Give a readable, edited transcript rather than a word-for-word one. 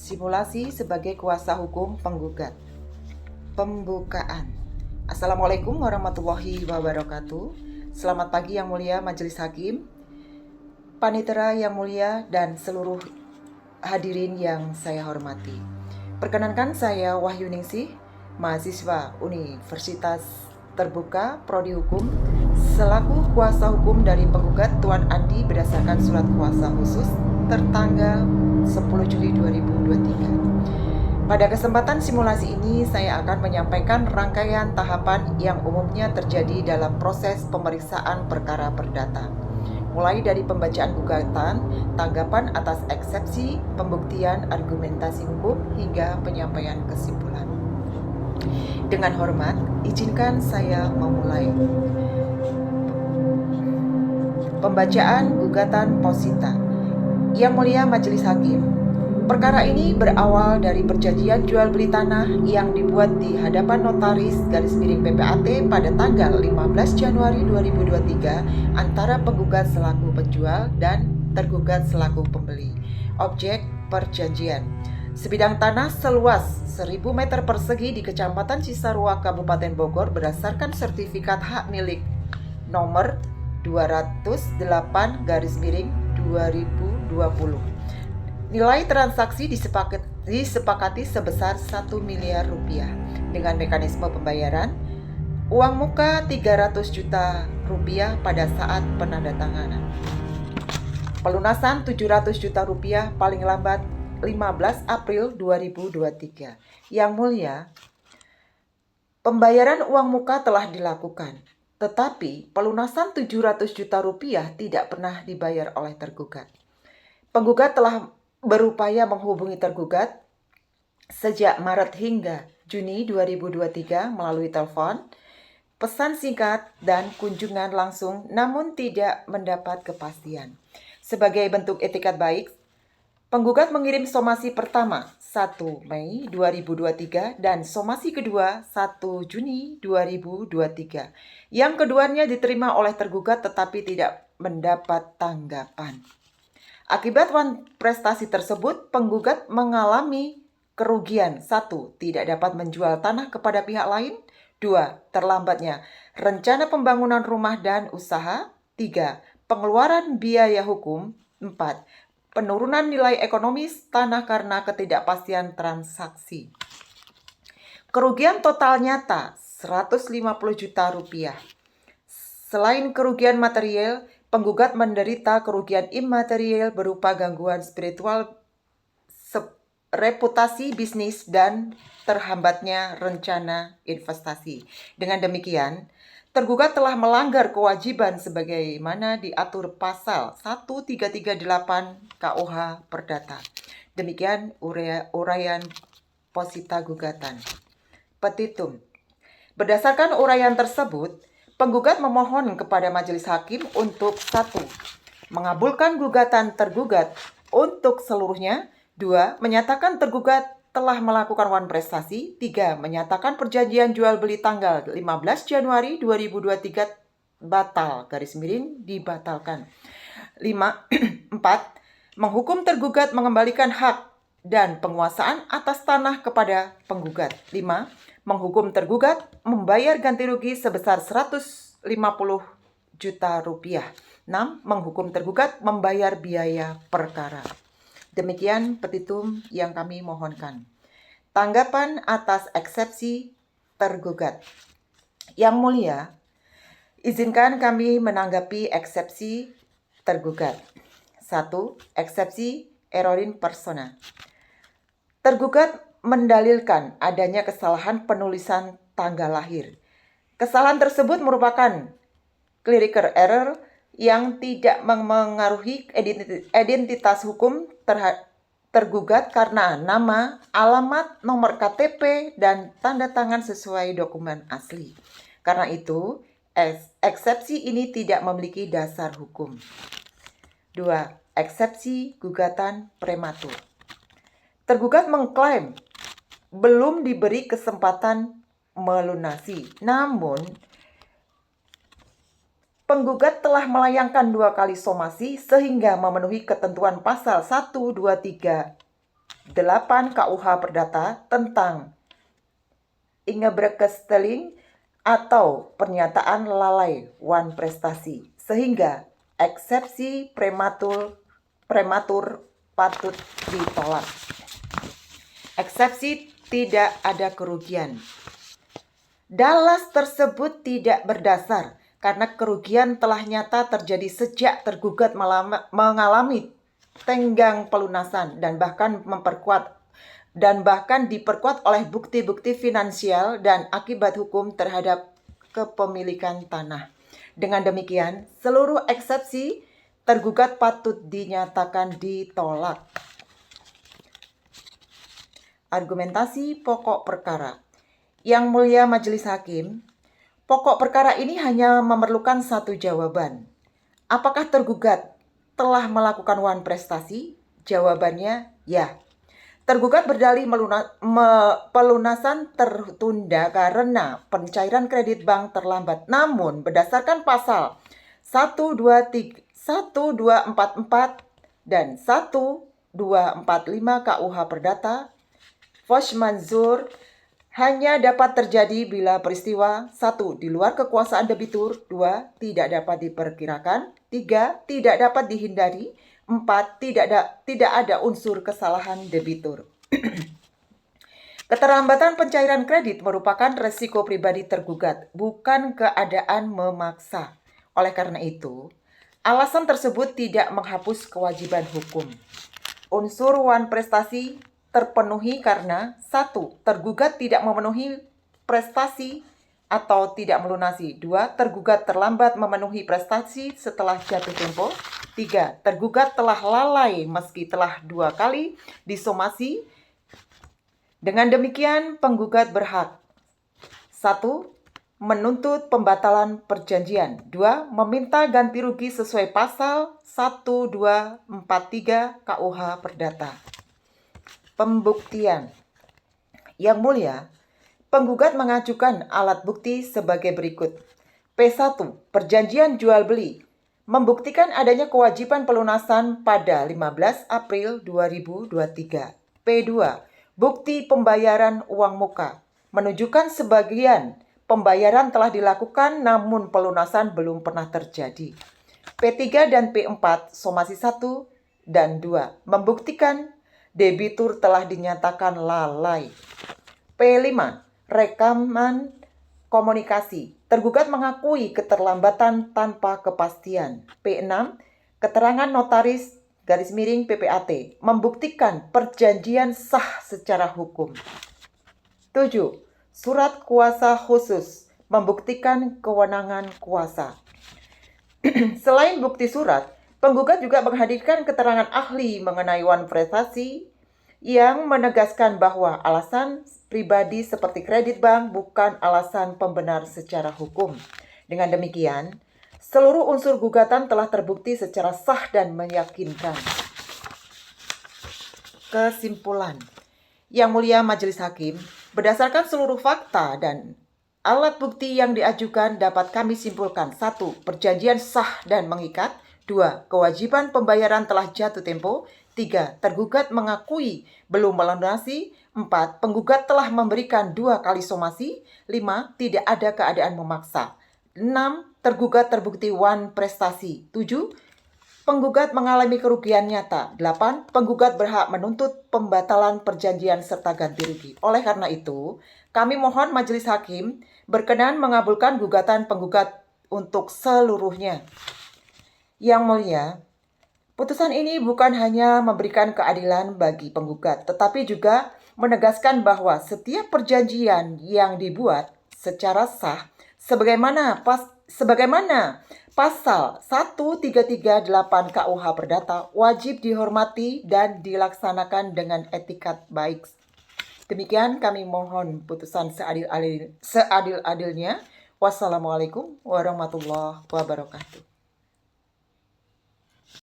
Simulasi sebagai kuasa hukum penggugat. Pembukaan. Assalamualaikum warahmatullahi wabarakatuh. Selamat pagi yang mulia Majelis Hakim, Panitera yang mulia, dan seluruh hadirin yang saya hormati. Perkenankan saya Wahyu Ningsih, mahasiswa Universitas Terbuka Prodi Hukum, selaku kuasa hukum dari penggugat Tuan Andi berdasarkan surat kuasa khusus tertanggal 10 Juli 2023. Pada kesempatan simulasi ini, saya akan menyampaikan rangkaian tahapan yang umumnya terjadi dalam proses pemeriksaan perkara perdata, mulai dari pembacaan gugatan, tanggapan atas eksepsi, pembuktian argumentasi hukum, hingga penyampaian kesimpulan. Dengan hormat, izinkan saya memulai pembacaan gugatan posita. Yang mulia Majelis Hakim, perkara ini berawal dari perjanjian jual beli tanah yang dibuat di hadapan notaris _PPAT pada tanggal 15 Januari 2023 antara penggugat selaku penjual dan tergugat selaku pembeli. Objek perjanjian: sebidang tanah seluas 1000 meter persegi di Kecamatan Cisarua, Kabupaten Bogor berdasarkan sertifikat hak milik nomor 208/2020. Nilai transaksi disepakati sebesar 1 miliar rupiah dengan mekanisme pembayaran uang muka 300 juta rupiah pada saat penandatanganan. Pelunasan 700 juta rupiah paling lambat 15 April 2023. Yang mulia, pembayaran uang muka telah dilakukan, tetapi pelunasan 700 juta rupiah tidak pernah dibayar oleh tergugat. Penggugat telah berupaya menghubungi tergugat sejak Maret hingga Juni 2023 melalui telepon, pesan singkat, dan kunjungan langsung, namun tidak mendapat kepastian. Sebagai bentuk etikat baik, penggugat mengirim somasi pertama 1 Mei 2023 dan somasi kedua 1 Juni 2023. Yang keduanya diterima oleh tergugat tetapi tidak mendapat tanggapan. Akibat prestasi tersebut, penggugat mengalami kerugian: 1. Tidak dapat menjual tanah kepada pihak lain. 2. Terlambatnya rencana pembangunan rumah dan usaha. 3. Pengeluaran biaya hukum. 4. Penurunan nilai ekonomis tanah karena ketidakpastian transaksi. Kerugian total nyata 150 juta rupiah. Selain kerugian material, penggugat menderita kerugian imaterial berupa gangguan spiritual, reputasi bisnis, dan terhambatnya rencana investasi. Dengan demikian, tergugat telah melanggar kewajiban sebagaimana diatur pasal 1338 KUH Perdata. Demikian uraian posita gugatan. Petitum. Berdasarkan uraian tersebut, penggugat memohon kepada Majelis Hakim untuk 1. Mengabulkan gugatan tergugat untuk seluruhnya. 2. Menyatakan tergugat telah melakukan prestasi. 3. Menyatakan perjanjian jual beli tanggal 15 Januari 2023 batal (dibatalkan). 4. Menghukum tergugat mengembalikan hak dan penguasaan atas tanah kepada penggugat. 5. Menghukum tergugat membayar ganti rugi sebesar 150 juta rupiah. 6. Menghukum tergugat membayar biaya perkara. Demikian petitum yang kami mohonkan. Tanggapan atas eksepsi tergugat. Yang mulia, izinkan kami menanggapi eksepsi tergugat. 1. Eksepsi errorin persona. Tergugat mendalilkan adanya kesalahan penulisan tanggal lahir. Kesalahan tersebut merupakan clerical error yang tidak mengaruhi identitas hukum tergugat karena nama, alamat, nomor KTP, dan tanda tangan sesuai dokumen asli. Karena itu, eksepsi ini tidak memiliki dasar hukum. 2. Eksepsi gugatan prematur. Tergugat mengklaim belum diberi kesempatan melunasi. Namun, penggugat telah melayangkan 2 kali somasi sehingga memenuhi ketentuan pasal 123 8 KUH Perdata tentang ingebrekestelling atau pernyataan lalai wan prestasi, sehingga eksepsi prematur patut ditolak. Eksepsi tidak ada kerugian. Dalas tersebut tidak berdasar karena kerugian telah nyata terjadi sejak tergugat mengalami tenggang pelunasan dan bahkan diperkuat oleh bukti-bukti finansial dan akibat hukum terhadap kepemilikan tanah. Dengan demikian, seluruh eksepsi tergugat patut dinyatakan ditolak. Argumentasi pokok perkara. Yang Mulia Majelis Hakim, pokok perkara ini hanya memerlukan satu jawaban. Apakah tergugat telah melakukan wan prestasi? Jawabannya ya. Tergugat berdalih pelunasan tertunda karena pencairan kredit bank terlambat. Namun berdasarkan pasal 124 dan 1245 KUH Perdata, force majeure hanya dapat terjadi bila peristiwa 1. Di luar kekuasaan debitur, 2. Tidak dapat diperkirakan, 3. Tidak dapat dihindari, 4. Tidak ada unsur kesalahan debitur. Keterlambatan pencairan kredit merupakan resiko pribadi tergugat, bukan keadaan memaksa. Oleh karena itu, alasan tersebut tidak menghapus kewajiban hukum. Unsur wan prestasi terpenuhi karena 1. Tergugat tidak memenuhi prestasi atau tidak melunasi. 2. Tergugat terlambat memenuhi prestasi setelah jatuh tempo. 3. Tergugat telah lalai meski telah 2 kali disomasi. Dengan demikian, penggugat berhak 1. Menuntut pembatalan perjanjian. 2. Meminta ganti rugi sesuai pasal 1243 KUH Perdata. Pembuktian. Yang Mulia, penggugat mengajukan alat bukti sebagai berikut. P1. Perjanjian jual beli membuktikan adanya kewajiban pelunasan pada 15 April 2023. P2. Bukti pembayaran uang muka menunjukkan sebagian pembayaran telah dilakukan namun pelunasan belum pernah terjadi. P3 dan P4 somasi 1 dan 2 membuktikan debitur telah dinyatakan lalai. P5. Rekaman komunikasi. Tergugat mengakui keterlambatan tanpa kepastian. P6. Keterangan notaris _PPAT membuktikan perjanjian sah secara hukum. 7. Surat kuasa khusus membuktikan kewenangan kuasa. Selain bukti surat, penggugat juga menghadirkan keterangan ahli mengenai wan prestasi yang menegaskan bahwa alasan pribadi seperti kredit bank bukan alasan pembenar secara hukum. Dengan demikian, seluruh unsur gugatan telah terbukti secara sah dan meyakinkan. Kesimpulan. Yang Mulia Majelis Hakim, berdasarkan seluruh fakta dan alat bukti yang diajukan dapat kami simpulkan. 1. Perjanjian sah dan mengikat. 2. Kewajiban pembayaran telah jatuh tempo. 3. Tergugat mengakui belum melunasi. 4. Penggugat telah memberikan 2 kali somasi. 5. Tidak ada keadaan memaksa. 6. Tergugat terbukti wan prestasi. 7. Penggugat mengalami kerugian nyata. 8. Penggugat berhak menuntut pembatalan perjanjian serta ganti rugi. Oleh karena itu, kami mohon Majelis Hakim berkenan mengabulkan gugatan penggugat untuk seluruhnya. Yang Mulia, putusan ini bukan hanya memberikan keadilan bagi penggugat, tetapi juga menegaskan bahwa setiap perjanjian yang dibuat secara sah sebagaimana pasal 1338 KUH Perdata wajib dihormati dan dilaksanakan dengan etikat baik. Demikian kami mohon putusan seadil-adilnya. Wassalamualaikum warahmatullahi wabarakatuh.